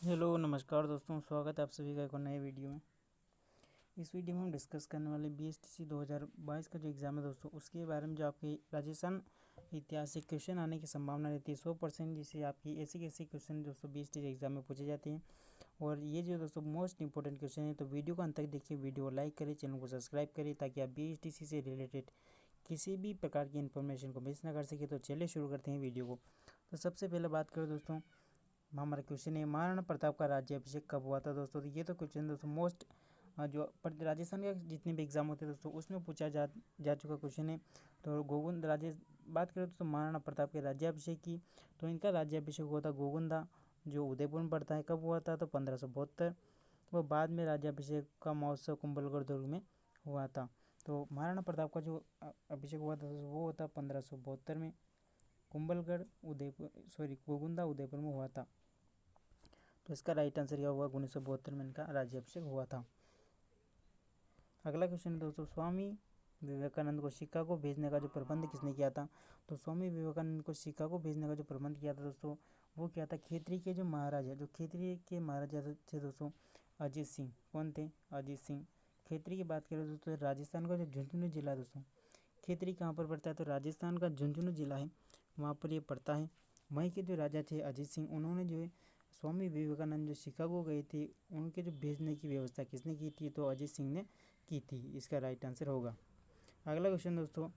Hello नमस्कार दोस्तों, स्वागत है आप सभी का एक और नए वीडियो में। इस वीडियो में हम डिस्कस करने वाले BSTC 2022 का जो एग्ज़ाम है दोस्तों, उसके बारे में जो आपके राजस्थान इतिहास से क्वेश्चन आने की संभावना रहती है 100%, जिससे आपकी ऐसे कैसे क्वेश्चन दोस्तों BSTC एग्ज़ाम में पूछे जाते हैं। और ये जो दोस्तों मोस्ट इंपॉर्टेंट क्वेश्चन है, तो वीडियो को अंत तक देखिए, वीडियो को लाइक करें, चैनल को सब्सक्राइब करें, ताकि आप BSTC से रिलेटेड किसी भी प्रकार की इन्फॉर्मेशन को मिस ना कर सके। तो चलिए शुरू करते हैं वीडियो को। तो सबसे पहले बात करें दोस्तों, हमारा क्वेश्चन है महाराणा प्रताप का राज्याभिषेक कब हुआ था दोस्तों। तो ये तो क्वेश्चन दोस्तों मोस्ट जो राजस्थान के जितने भी एग्जाम होते हैं दोस्तों, उसमें पूछा जा चुका क्वेश्चन है। तो गोविंद बात करें दोस्तों महाराणा प्रताप के राज्याभिषेक की, तो इनका राज्याभिषेक हुआ था गोविंदा, जो उदयपुर में पड़ता है। कब हुआ था? तो 1572। वो बाद में राज्याभिषेक का महोत्सव कुंभलगढ़ दुर्ग में हुआ था। तो महाराणा प्रताप का जो अभिषेक हुआ था वो हुआ था 1572 में, कुंभलगढ़ गोविंदा उदयपुर में हुआ था। तो इसका राइट आंसर क्या हुआ? 1972 में इनका राज्याभिषेक हुआ था। अगला क्वेश्चन है दोस्तों, स्वामी विवेकानंद को शिकागो भेजने का जो प्रबंध किसने किया था? तो स्वामी विवेकानंद को शिकागो भेजने का जो प्रबंध किया था दोस्तों, वो क्या था? खेतरी के जो महाराजा, जो खेतरी के महाराजा थे दोस्तों, अजीत सिंह। कौन थे? अजीत सिंह। खेतरी की बात करें दोस्तों, राजस्थान का जो झुंझुनू जिला है दोस्तों, खेतरी कहाँ पर पड़ता है? तो राजस्थान का झुंझुनू जिला है, वहाँ पर ये पड़ता है। वहीं के जो राजा थे अजीत सिंह, उन्होंने जो है स्वामी विवेकानंद जो शिकागो गए थे, उनके जो भेजने की व्यवस्था किसने की थी? तो अजीत सिंह ने की थी। इसका राइट आंसर होगा। अगला क्वेश्चन दोस्तों,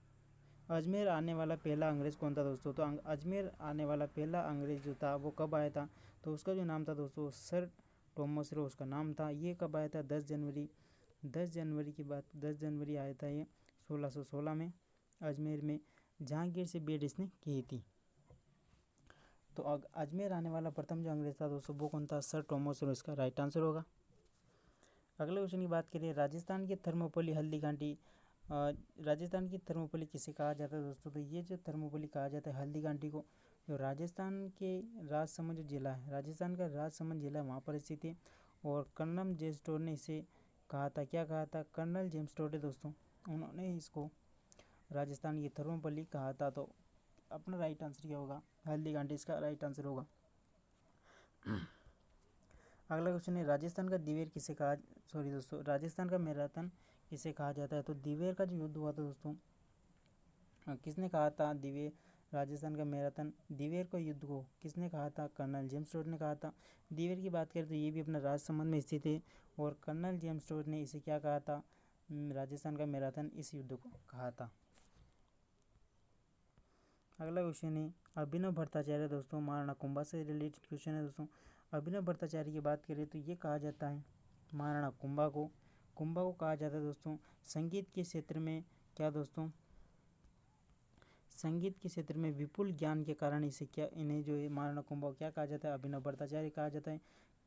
अजमेर आने वाला पहला अंग्रेज़ कौन था दोस्तों? तो अजमेर आने वाला पहला अंग्रेज़ जो था वो कब आया था? तो उसका जो नाम था दोस्तों, सर टॉमस रो उसका नाम था। ये कब आया था? 10 जनवरी की बात, 10 जनवरी आया था ये 1616 में, अजमेर में जहांगीर से भेंट इसने की थी। तो अजमेर आने वाला प्रथम जो अंग्रेज था दोस्तों, वो कौन था? Sir Thomas Roe. इसका राइट आंसर होगा। अगले क्वेश्चन की बात करें, राजस्थान की थर्मोपल्ली हल्दी घाटी, राजस्थान की थर्मोपल्ली किसे कहा जाता है दोस्तों? तो ये जो थर्मोपल्ली कहा जाता है हल्दी घाटी को, जो राजस्थान के राजसमंद जो जिला है, राजस्थान का राजसमंद जिला वहाँ पर स्थित है। और कर्नल जेम्स स्टोर ने इसे कहा था, क्या कहा था? कर्नल जेम्स स्टोर है दोस्तों, उन्होंने इसको राजस्थान की थर्मोपल्ली कहा था। तो अपना राइट आंसर क्या होगा? हल्दी घाटी इसका राइट आंसर होगा। अगला क्वेश्चन है, राजस्थान का दिवेर किसे कहा, सॉरी दोस्तों, राजस्थान का मैराथन किसे कहा जाता है? तो दिवेर का जो युद्ध हुआ था दोस्तों, किसने कहा था? दिवेर, राजस्थान का मैराथन दिवेर को युद्ध को किसने कहा था? कर्नल जेम्स स्टोर ने कहा था। दिवेर की बात करें तो ये भी अपना राजसमंद में स्थित है, और कर्नल जेम्स स्टोर ने इसे क्या कहा था? राजस्थान का मैराथन इस युद्ध को कहा था। अगला क्वेश्चन है, अभिनव भट्टाचार्य दोस्तों, महाराणा कुंभा से रिलेटेड क्वेश्चन है दोस्तों। अभिनव भट्टाचार्य की बात करें तो ये कहा जाता है महाराणा कुंभा को कहा जाता है दोस्तों संगीत के क्षेत्र में, क्या दोस्तों? संगीत के क्षेत्र में विपुल ज्ञान के कारण इसे क्या, इन्हें जो है महाराणा कुंभा को क्या कहा जाता है? अभिनव भट्टाचार्य कहा जाता है।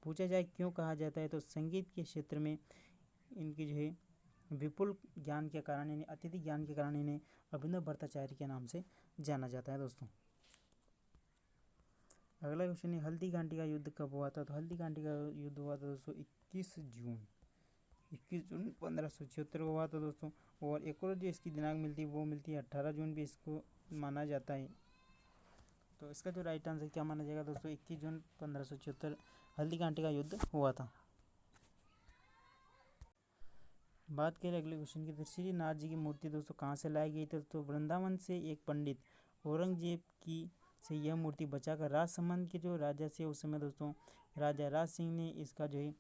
पूछा जाए क्यों कहा जाता है, तो संगीत के क्षेत्र में इनकी जो है विपुल ज्ञान के कारण, इन्हें अत्यधिक ज्ञान के कारण इन्हें अभिनव भट्टाचार्य के नाम से जाना जाता है दोस्तों। अगला क्वेश्चन है, हल्दी घाटी का युद्ध कब हुआ था? तो हल्दी घाटी का युद्ध हुआ था दोस्तों 21 जून 1576 को हुआ था दोस्तों। और एक और जो इसकी दिनांक मिलती है वो मिलती है 18 जून भी इसको माना जाता है। तो इसका जो राइट आंसर क्या माना जाएगा दोस्तों? 21 जून 1576 हल्दी घाटी का युद्ध हुआ था। बात करें अगले क्वेश्चन की, तो श्रीनाथ जी की मूर्ति दोस्तों कहाँ से लाई गई थी? तो वृंदावन से एक पंडित औरंगजेब की से यह मूर्ति बचाकर राजसमंद के जो राजा से उस समय दोस्तों राजा राज सिंह ने इसका जो है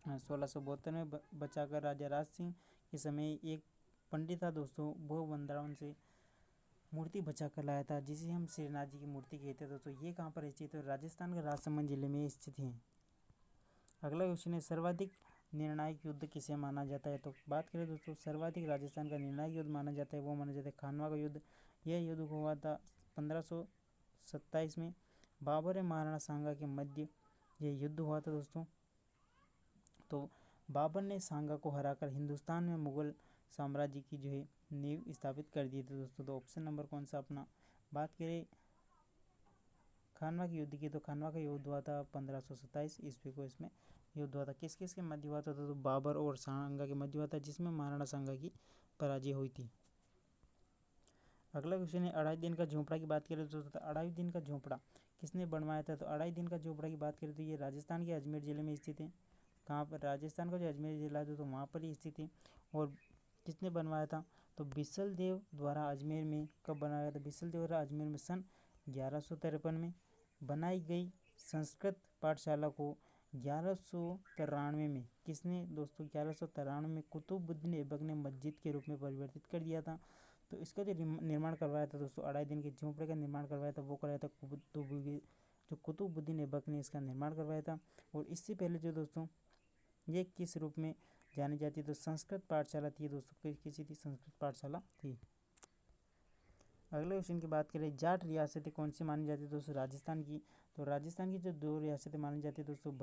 1672 में बचाकर, राजा राज सिंह के समय एक पंडित था दोस्तों, वो वृंदावन से मूर्ति बचा कर लाया था, जिसे हम श्रीनाथ जी की मूर्ति कहते हैं दोस्तों। ये कहाँ पर स्थित है? तो राजस्थान के राजसमंद जिले में स्थित है। अगला क्वेश्चन है, सर्वाधिक निर्णायक युद्ध किसे माना जाता है? तो बात करें दोस्तों, सर्वाधिक राजस्थान का निर्णायक युद्ध माना जाता है, वो माना जाता है खानवा का युद्ध। यह युद्ध हुआ था 1527 में, बाबर और महाराणा सांगा के मध्य यह युद्ध हुआ था दोस्तों। तो बाबर ने सांगा को हराकर हिंदुस्तान में मुगल साम्राज्य की जो है नींव स्थापित कर दी थी दोस्तों। तो ऑप्शन नंबर कौन सा अपना? बात करें खानवा के युद्ध की, तो खानवा का युद्ध हुआ था 1527 ईस्वी को। इसमें युद्ध हुआ था, किस किस के मध्य हुआ था? तो बाबर और सांगा के मध्य हुआ था, जिसमें महाराणा सांगा की पराजय हुई थी। अगला क्वेश्चन है, 2.5 दिन का झोंपड़ा की बात करें तो 2.5 दिन का झोंपड़ा किसने बनवाया था? तो अढ़ाई दिन का झोपड़ा की बात करें तो ये राजस्थान के अजमेर ज़िले में स्थित है। कहाँ पर? राजस्थान का जो अजमेर ज़िला है तो वहाँ पर ही स्थित है। और किसने बनवाया था? तो बिसल देव द्वारा अजमेर में कब बनाया था? बिसल देव द्वारा अजमेर में सन 1153 में बनाई गई संस्कृत पाठशाला को 1193 में किसने दोस्तों 1193 में कुतुबुद्दीन ऐबक ने मस्जिद के रूप में परिवर्तित कर दिया था। तो इसका जो निर्माण करवाया था दोस्तों, अढ़ाई दिन के झोंपड़े का निर्माण करवाया था, वो कराया था कुतुबुद्दीन ऐबक ने इसका निर्माण करवाया था। और इससे पहले जो दोस्तों ये किस रूप में जानी जाती है? तो संस्कृत पाठशाला थी दोस्तों। किसी थी? संस्कृत पाठशाला थी। अगले क्वेश्चन की बात करें, जाट रियासतें कौन सी मानी जाती है दोस्तों? राजस्थान की। तो राजस्थान की जो 2 रियासतें मानी जाती है दोस्तों,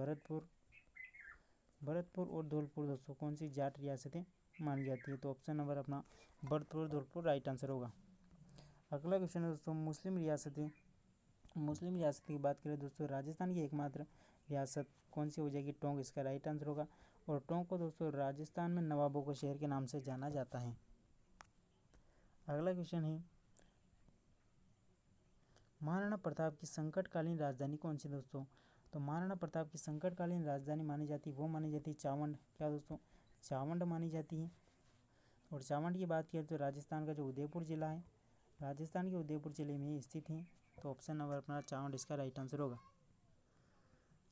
भरतपुर और धौलपुर दोस्तों, कौन सी जाट रियासतें मानी जाती है? तो ऑप्शन नंबर अपना भरतपुर और धौलपुर राइट आंसर होगा। अगला क्वेश्चन है दोस्तों, मुस्लिम रियासतें की बात करें दोस्तों, राजस्थान की एकमात्र रियासत कौन सी हो जाएगी? टोंक इसका राइट आंसर होगा। और टोंक को दोस्तों राजस्थान में नवाबों के शहर के नाम से जाना जाता है। अगला क्वेश्चन है, महाराणा प्रताप की संकटकालीन राजधानी कौन सी दोस्तों? तो महाराणा प्रताप की संकटकालीन राजधानी मानी जाती है चावंड। क्या दोस्तों? चावंड मानी जाती है। और चावंड की बात करें तो राजस्थान का जो उदयपुर जिला है, राजस्थान के उदयपुर जिले में स्थित है। तो ऑप्शन नंबर अपना चावंड इसका राइट आंसर होगा।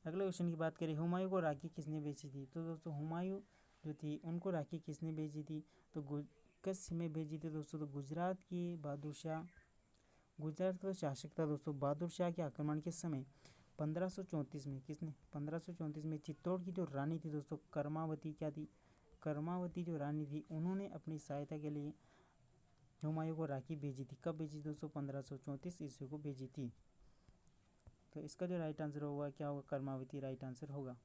अगले क्वेश्चन की बात करें, हुमायूं को राखी किसने बेची थी? तो दोस्तों हुमायूं जो थी उनको राखी किसने भेजी थी? तो किस में भेजी थी दोस्तों? तो गुजरात का शासक था दोस्तों बहादुर शाह के आक्रमण के समय 1534 में किसने? 1534 में चित्तौड़ की जो रानी थी दोस्तों कर्मावती, क्या थी? कर्मावती जो रानी थी, उन्होंने अपनी सहायता के लिए हुमायूं को राखी भेजी थी। कब भेजी दोस्तों? 1534 ईस्वी को भेजी थी। तो इसका जो राइट आंसर होगा क्या होगा? कर्मावती राइट आंसर होगा।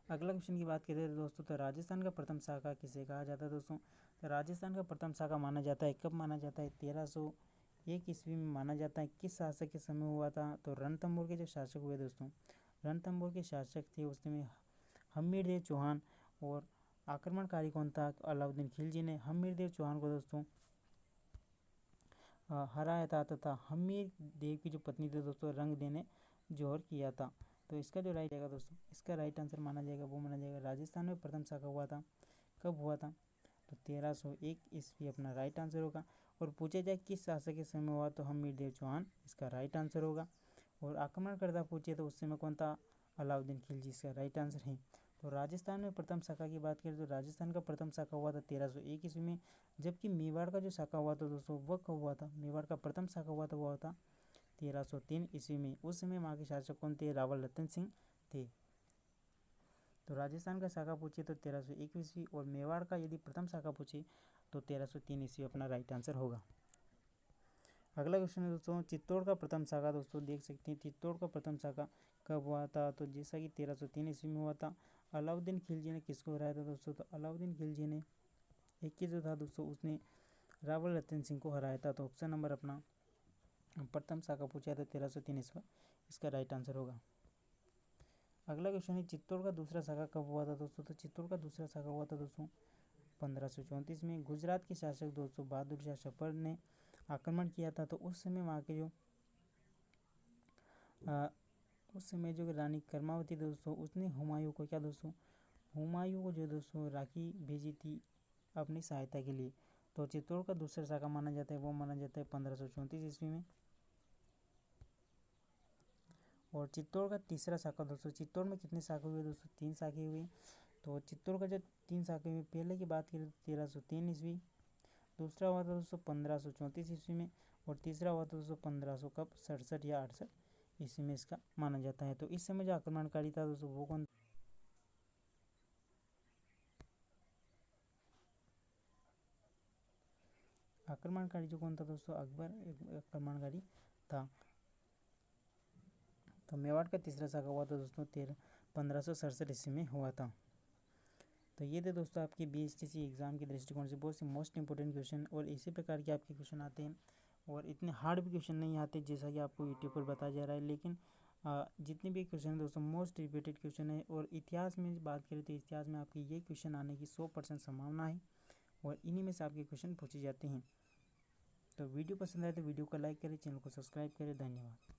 अगला क्वेश्चन की बात करें दोस्तों, तो राजस्थान का प्रथम शाखा किसे कहा जाता है दोस्तों? तो राजस्थान का प्रथम शाखा माना जाता है, कब माना जाता है? 1301 ईस्वी में माना जाता है। किस शासक के समय हुआ था? तो रणथंभौर के जो शासक हुए दोस्तों, रणथंभौर के शासक थे उस समय हमीरदेव चौहान। और आक्रमणकारी कौन था? अलाउद्दीन खिलजी ने हमीरदेव चौहान को दोस्तों हराया था तथा हमीर देव की जो पत्नी थी दोस्तों रंगदे ने जोहर किया था। तो इसका जो राइट आएगा दोस्तों, इसका राइट आंसर माना जाएगा वो माना जाएगा राजस्थान में प्रथम शाखा हुआ था। कब हुआ था? तो 1301 ईस्वी अपना राइट आंसर होगा। और पूछा जाए किस शासक के समय हुआ? तो हमीर देव चौहान इसका राइट आंसर होगा। और आक्रमणकर्ता पूछे तो उस समय कौन था? अलाउद्दीन खिलजी इसका राइट आंसर है। तो राजस्थान में प्रथम शाखा की बात करें तो राजस्थान का प्रथम शाखा हुआ था 1301 ईस्वी में। जबकि मेवाड़ का जो शाखा हुआ था दोस्तों वह कब हुआ था? मेवाड़ का प्रथम शाखा हुआ था वो हुआ था 1303 ईस्वी में। उस समय वहाँ के शासक कौन थे? रावल रतन सिंह थे। तो राजस्थान का शाखा पूछे तो 1301 ईस्वी और मेवाड़ का यदि प्रथम शाखा पूछे तो 1303 ईस्वी अपना राइट आंसर होगा। अगला क्वेश्चन है दोस्तों, चित्तौड़ का प्रथम शाखा दोस्तों देख सकते हैं चित्तौड़ का प्रथम शाखा कब हुआ था? तो जैसा कि 1303 ईस्वी में हुआ था। अलाउद्दीन खिलजी ने किसको हराया था दोस्तों? तो अलाउद्दीन खिलजी ने एक जो था दोस्तों उसने रावल रतन सिंह को हराया था। तो ऑप्शन नंबर अपना प्रथम शाखा पूछा था 1303 ईस्वी, इसका राइट आंसर होगा। अगला क्वेश्चन है, चित्तौड़ का दूसरा शाखा कब हुआ था दोस्तों? तो चित्तौड़ का दूसरा शाखा हुआ था दोस्तों 1534 में। गुजरात के शासक दोस्तों बहादुर शाह सफर ने आक्रमण किया था। तो उस समय वहाँ के उस समय जो रानी कर्मावती दोस्तों उसने हुमायूं को क्या दोस्तों? हुमायूं को जो दोस्तों राखी भेजी थी अपनी सहायता के लिए। तो चित्तौड़ का दूसरा शाखा माना जाता है वो माना जाता है 1534 ईस्वी में। और चित्तौड़ का तीसरा शाखा दोस्तों, चित्तौड़ में कितने शाखा हुए दोस्तों? 3 शाखे हुए। तो चित्तौड़ का जो 3 शाखे हुए, पहले की बात करें तो 1303 ईस्वी, दूसरा हुआ था दोस्तों 1534 ईस्वी में, और तीसरा हुआ था दोस्तों 1500 कब 67 या 68 ईस्वी में इसका माना जाता है। तो इस समय जो आक्रमणकारी था दोस्तों वो कौन? आक्रमणकारी जो कौन था दोस्तों? अकबर आक्रमणकारी था। तो मेवाड़ का तीसरा शाखा हुआ था दोस्तों 1567 ईस्वी में हुआ था। तो ये थे दोस्तों आपके बीएसटीसी एग्ज़ाम के दृष्टिकोण से बहुत से मोस्ट इंपॉर्टेंट क्वेश्चन, और इसी प्रकार के आपके क्वेश्चन आते हैं। और इतने हार्ड भी क्वेश्चन नहीं आते जैसा कि आपको यूट्यूब पर बताया जा रहा है, लेकिन जितने भी क्वेश्चन है दोस्तों मोस्ट रिपीटेड क्वेश्चन है। और इतिहास में बात करें तो इतिहास में आपके ये क्वेश्चन आने की 100% संभावना है, और इन्हीं में से आपके क्वेश्चन पूछे जाते हैं। तो वीडियो पसंद आए तो वीडियो को लाइक करें, चैनल को सब्सक्राइब करें। धन्यवाद।